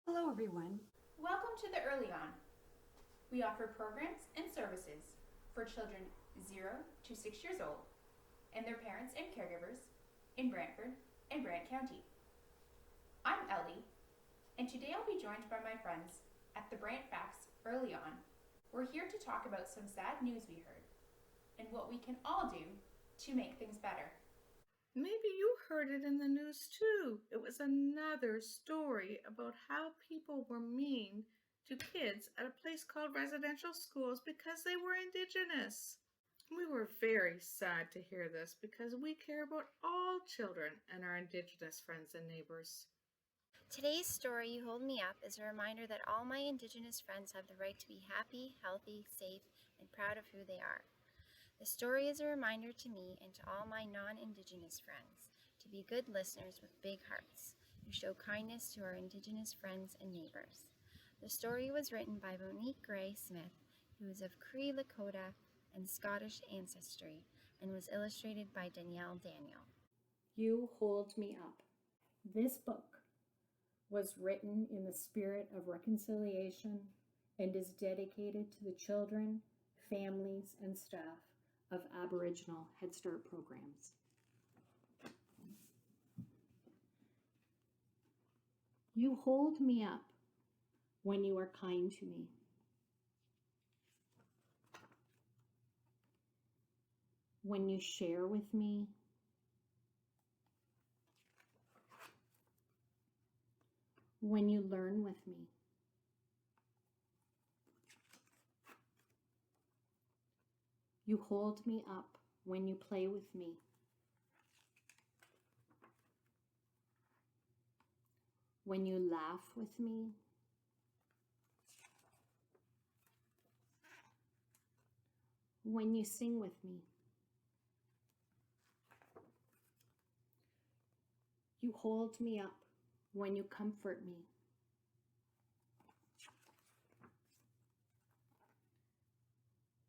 Hello, everyone. Welcome to the Early On. We offer programs and services for children 0 to 6 years old and their parents and caregivers in Brantford and Brant County. I'm Ellie, and today I'll be joined by my friends at the Brant Facts Early On. We're here to talk about some sad news we heard and what we can all do to make things better. Maybe you heard it in the news too. It was another story about how people were mean to kids at a place called residential schools because they were Indigenous. We were very sad to hear this because we care about all children and our Indigenous friends and neighbors. Today's story, You Hold Me Up, is a reminder that all my Indigenous friends have the right to be happy, healthy, safe, and proud of who they are. The story is a reminder to me and to all my non-Indigenous friends to be good listeners with big hearts, who show kindness to our Indigenous friends and neighbors. The story was written by Monique Gray Smith, who is of Cree Lakota and Scottish ancestry, and was illustrated by Danielle Daniel. You Hold Me Up. This book was written in the spirit of reconciliation and is dedicated to the children, families, and staff of Aboriginal Head Start programs. You hold me up when you are kind to me. When you share with me. When you learn with me. You hold me up when you play with me. When you laugh with me. When you sing with me. You hold me up when you comfort me.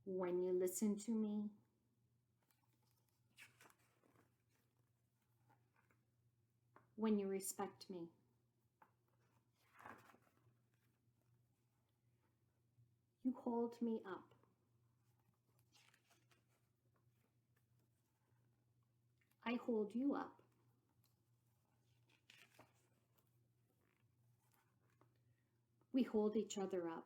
When you listen to me. When you respect me. You hold me up. I hold you up. We hold each other up.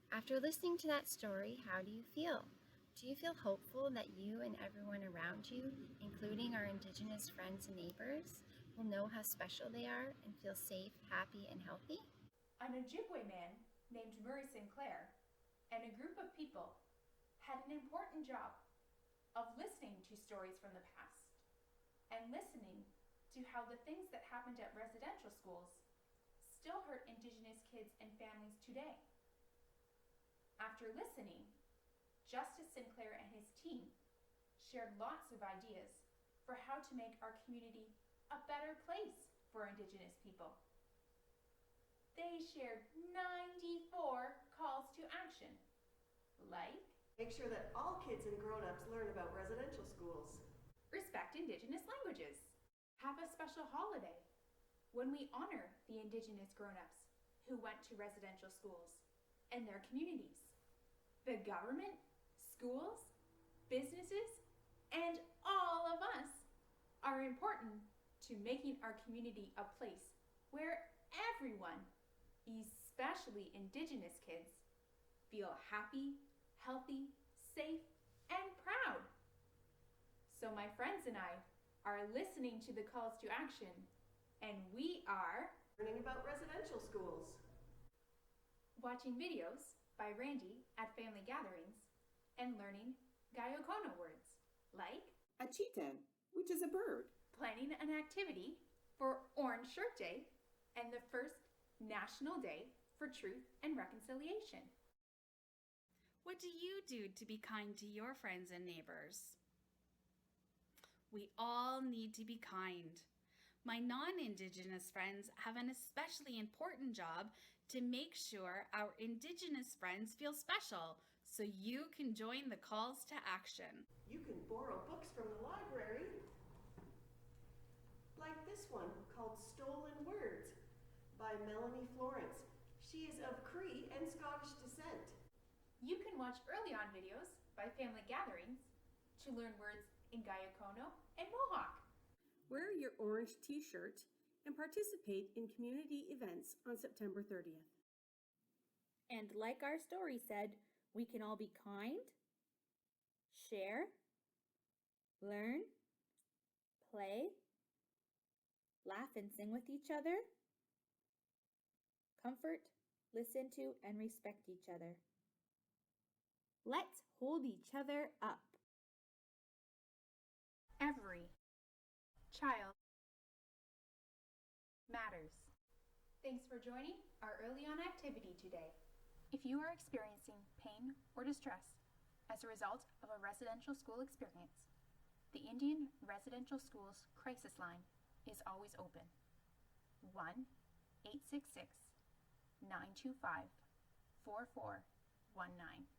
After listening to that story, how do you feel? Do you feel hopeful that you and everyone around you, including our Indigenous friends and neighbors, will know how special they are and feel safe, happy, and healthy? An Ojibwe man named Murray Sinclair and a group of people had an important job of listening to stories from the past and listening to how the things that happened at residential schools still hurt Indigenous kids and families today. After listening, Justice Sinclair and his team shared lots of ideas for how to make our community a better place for Indigenous people. They shared 94 calls to action, like make sure that all kids and grown-ups learn about residential schools, respect Indigenous languages, have a special holiday when we honor the Indigenous grown-ups who went to residential schools and their communities. The government, schools, businesses, and all of us are important to making our community a place where everyone, especially Indigenous kids, feel happy, healthy, safe, and proud. So my friends and I are listening to the calls to action, and we are learning about residential schools, watching videos by Randy at family gatherings, and learning Gayokono words, like a chitan, which is a bird, planning an activity for Orange Shirt Day and the first National Day for Truth and Reconciliation. What do you do to be kind to your friends and neighbors? We all need to be kind. My non-Indigenous friends have an especially important job to make sure our Indigenous friends feel special, so you can join the calls to action. You can borrow books from the library, one called Stolen Words by Melanie Florence. She is of Cree and Scottish descent. You can watch early on videos by family gatherings to learn words in Gayakono and Mohawk. Wear your orange t-shirt and participate in community events on September 30th. And like our story said, we can all be kind, share, learn, play, laugh and sing with each other, comfort, listen to, and respect each other. Let's hold each other up. Every child matters. Thanks for joining our early on activity today. If you are experiencing pain or distress as a result of a residential school experience, the Indian Residential Schools Crisis Line is always open. 1-866-925-4419.